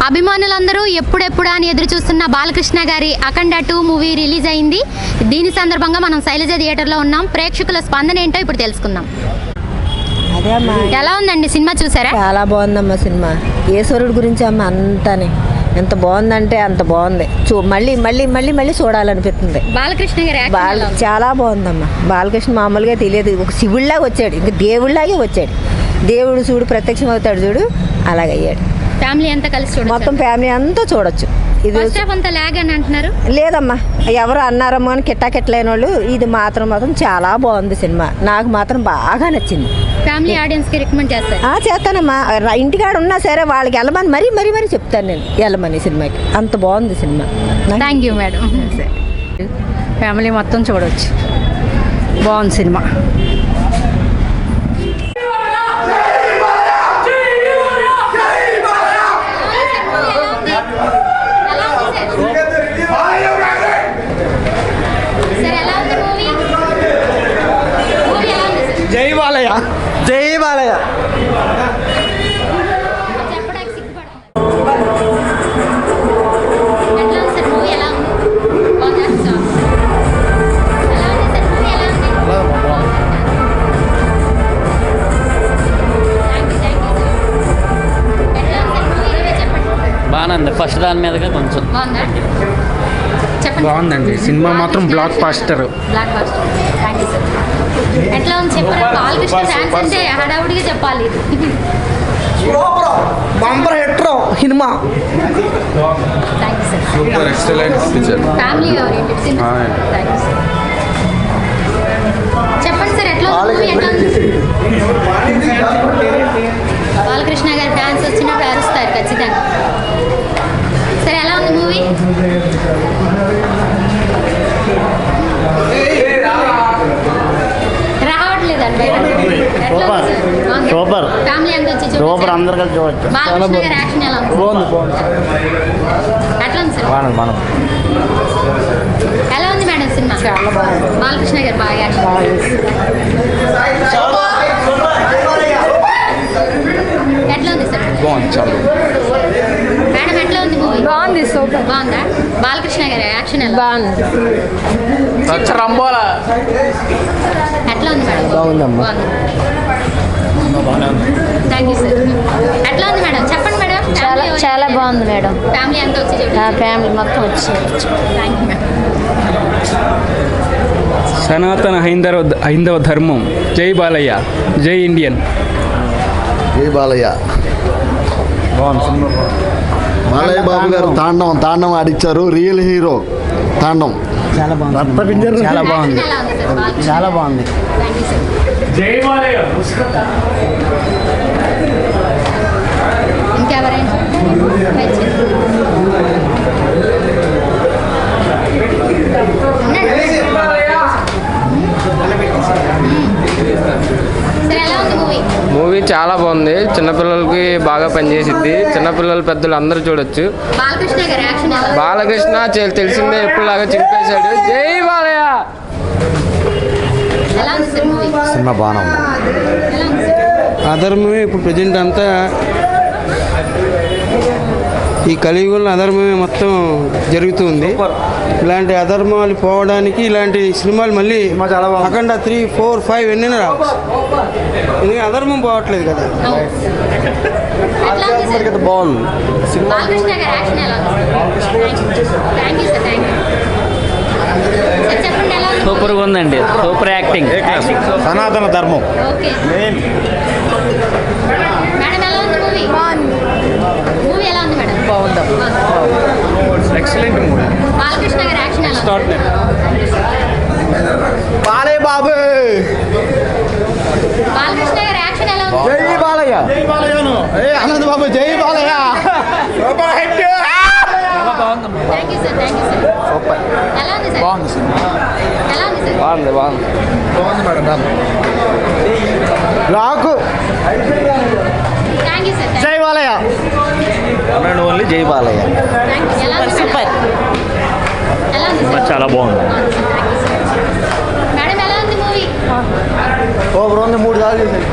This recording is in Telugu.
అభిమానులందరూ ఎప్పుడెప్పుడా అని ఎదురు చూస్తున్న బాలకృష్ణ గారి అఖండ 2 మూవీ రిలీజ్ అయింది. దీని సందర్భంగా మనం శైలజ థియేటర్లో ఉన్నాం. ప్రేక్షకుల స్పందన ఏంటో ఇప్పుడు తెలుసుకుందాం. అదే అమ్మా, ఎలా ఉందండి సినిమా, చూసారా? చాలా బాగుందమ్మా సినిమా. ఈశ్వరుడు గురించి అమ్మ అంతానే ఎంత బాగుందంటే అంత బాగుంది. మళ్ళీ మళ్ళీ మళ్ళీ మళ్ళీ చూడాలనిపిస్తుంది. బాలకృష్ణ గారి చాలా బాగుందమ్మా. బాలకృష్ణ మామూలుగా తెలియదు, ఒక శివుడిలాగా వచ్చాడు, ఇంకా దేవుడిలాగే వచ్చాడు. దేవుడు చూడు ప్రత్యక్షం అవుతాడు చూడు, అలాగయ్యాడు. ఫ్యామిలీ అంతా కలిసి చూడొచ్చు, మొత్తం ఫ్యామిలీ అంతా చూడొచ్చు. ఇది ఫస్ట్ హాఫ్ అంతా లాగ్ అని అంటున్నారు. లేదమ్మా, ఎవరు అన్నారమ్మా అని కిట్టాకెట్లైన వాళ్ళు, ఇది మాత్రం చాలా బాగుంది సినిమా. నాకు మాత్రం బాగా నచ్చింది. ఫ్యామిలీ ఆడియన్స్ కి రికమెండ్ చేస్తారు? చేస్తానమ్మా. ఇంటికాడ ఉన్నా సరే వాళ్ళకి వెళ్ళమని మరీ మరీ మరీ చెప్తాను నేను, వెళ్ళమని సినిమాకి. అంత బాగుంది cinema. Thank you madam. Family మొత్తం చూడవచ్చు, బాగుంది సినిమా. జై బాలయ్య, జై బాలయ్య. బాగుంది. ఫస్ట్ దాని మీదగా కొంచెం బాగుందండి సినిమా మాత్రం బ్లాక్ బాస్టర్. ఎట్లా ఉంది చెప్పండి. బాలకృష్ణ ఫ్యాన్స్ అంటే హడావుడిగా చెప్పాలి. బంపర్ హిట్రో సినిమా. Super excellent picture. Family oriented సినిమా. చెప్పండి సార్, ఎట్లా ఉంది? బాలకృష్ణ గారి ఫ్యాన్స్ వచ్చినప్పుడు అరుస్తారు ఖచ్చితంగా. సరే, ఎలా ఉంది మూవీ? రావట్లేదండి. సూపర్, ఫ్యామిలీ అంతా వచ్చి సూపర్, అందరు కలిసి చూడవచ్చు. బాలకృష్ణ గారి యాక్షన్ ఎలా ఉంది? ఎట్లా ఉంది సార్? ఎలా ఉంది మేడం సినిమా? చాలా బాగుంది. బాలకృష్ణ గారు బాగా యాక్షన్. ఎట్లా ఉంది సార్? బాగుంది, చాలా మేడం ఎట్లా ఉంది మూవీ? బాగుంది, సూపర్. బాగుందా? బాలకృష్ణ గారి యాక్షన్ ఎలా బాగుంది. ఎట్లా ఉంది మేడం? బాగుందమ్మా. Thank you sir. ఎట్లా ఉంది మేడం? చెప్పండి మేడం. చాలా బాగుంది మేడం. ఫ్యామిలీ అంతా వచ్చి ఫ్యామిలీ మొత్తం వచ్చి. Thank you madam. సనాతన హైందవ ధర్మం. జై బాలయ్య, జై ఇండియన్. జై బాలయ్య. బాగుంది సినిమా. బాలయ్య బాబు గారు తాండవం ఆడిచ్చారు. రియల్ హీరో తాండవం. చాలా బాగుంది. చాలా బాగుంది. ఎలా ఉంది సార్? బాలకృష్ణ. చాలా బాగుంది. Thank you sir. జై బాలయ్య. ఇంకెవరైనా సరే, ఎలా ఉంది మూవీ? మూవీ చాలా బాగుంది. చిన్నపిల్లలకి బాగా పనిచేసిద్ది. చిన్నపిల్లలు పెద్దలు అందరూ చూడొచ్చు. బాలకృష్ణ గారి యాక్షన్ ఎలా ఉంది? బాలకృష్ణ తెలిసిందే, ఎప్పుడులాగా చింపేశాడు. జై బాలయ్య. ఎలా ఉంది సార్ మూవీ? సినిమా బాగానే ఉంది. ఎలా ఉంది సార్? అధర్మమే ఇప్పుడు ప్రజెంట్ అంతా, ఈ కలియుగంలో అధర్మమే మొత్తం జరుగుతుంది. ఇలాంటి అధర్మాలు పోవడానికి ఇలాంటి సినిమాలు మళ్ళీ అఖండ 3, 4, 5 ఎన్నైనా రావచ్చు. ఎందుకంటే అధర్మం పోవట్లేదు కదా. ఎట్లా ఉంది సార్? బాగుంది. బాలకృష్ణ గారి యాక్షన్ ఎలా ఉంది? Thank you sir. Thank you sir. చెప్పండి, ఎలా ఉంది? సూపర్గా ఉందండి, సూపర్ యాక్టింగ్. సనాతన ధర్మం. ఓకే మేడం, ఎలా ఉంది మూవీ? మూవీ ఎలా ఉంది మేడం? బాగుంది. Excellent movie. బాలకృష్ణ గారి యాక్షన్ ఎలా ఉంది? బాలయ్య బాబు. బాలకృష్ణ గారి యాక్షన్ ఎలా ఉంది? జై బాలయ్య. జై బాలయ్యను. ఆనంద్ బాబు, జై Balayya. Super hit. Thank you sir. Thank you sir. Super. ఎలా ఉంది సార్? బాగుంది సినిమా. ఎలా ఉంది సార్? బాగుంది. బాగుంది మేడం. రాకు. Thank you sir. జై బాలయ్య. ఓన్లీ జై బాలయ్య. Thank you. ఎలా ఉంది సూపర్. ఎలా ఉంది సార్? చాలా బాగుంది. Thank you sir. మేడం, ఎలా ఉంది మూవీ? ఓ బ్రో, 3 సార్లు చేశాను.